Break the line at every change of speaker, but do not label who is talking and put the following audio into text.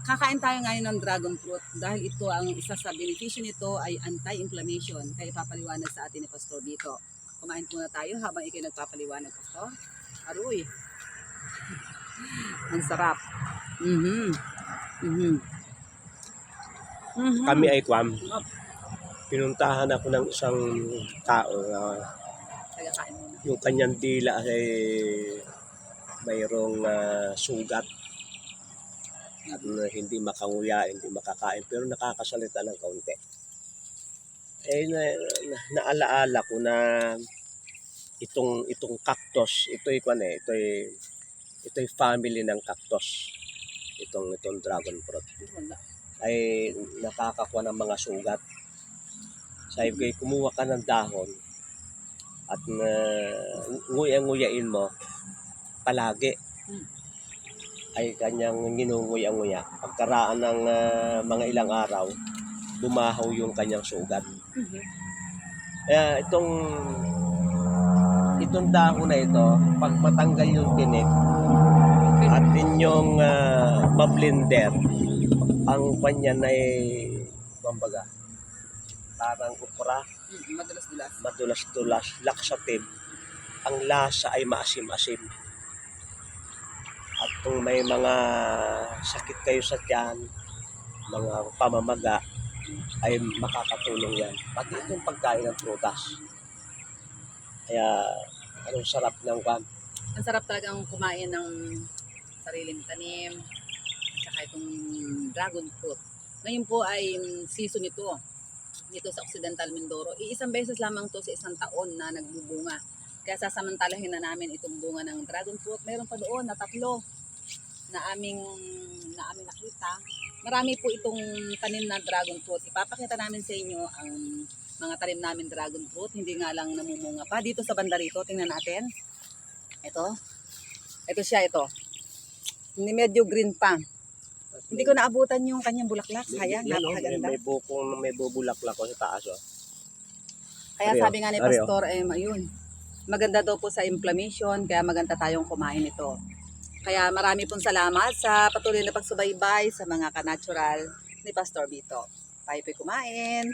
Kakain tayo ngayon ng dragon fruit dahil ito ang isa sa benepisyo nito ay anti-inflammation. Kaya ipapaliwanag sa atin ni Pastor Vito. Kumain muna tayo habang ikay nagpapaliwanag, Pastor. Aruy. Ang sarap.
Kami ay pinuntahan ako ng isang tao na
Kaya kain muna.
yung kanyang dila ay mayroong sugat at hindi makanguya, hindi makakain, pero nakakasalita ng kaunti. Naalaala ko na itong cactus, ito'y family ng cactus. Itong dragon fruit ay nakakakuha ng mga sugat. Sabi ko, kumuha ka ng dahon at nguya-nguyain mo palagi. Ay kanyang nginunguya-nguya. Pagkaraan ng mga ilang araw, bumahaw yung kanyang sugat. Kaya itong dahon na ito, pag matanggal yung tinik at inyong mablender, ang kanyan ay bambaga, parang ukra, madulas-dulas, laxative. Ang lasa ay maasim-asim. At kung may mga sakit kayo sa tiyan, mga pamamaga, ay makakatulong yan. Pati itong pagkain ng prutas. Kaya, anong sarap ng kwan?
Ang sarap talagang kumain ng sariling tanim at saka itong dragon fruit. Ngayon po ay season ito dito sa Occidental Mindoro. Iisang beses lamang to sa isang taon na nagbubunga. Kaya sasamantalahin na namin itong bunga ng dragon fruit. Mayroon pa doon na 3 na aming nakita. Marami po itong tanim na dragon fruit. Ipapakita namin sa inyo ang mga tanim namin dragon fruit. Hindi nga lang namumunga pa. Dito sa banda rito, tingnan natin. Ito siya. Hindi medyo green pa. Hindi ko naabutan yung kanyang bulaklak. Sayang, napakaganda.
May bubulaklak ko sa taas. Oh.
Kaya sabi nga ni Pastor, ayun, maganda daw po sa inflammation, kaya maganda tayong kumain ito. Kaya marami pong salamat sa patuloy na pagsubaybay sa mga ka-natural ni Pastor Vito. Tayo po'y kumain.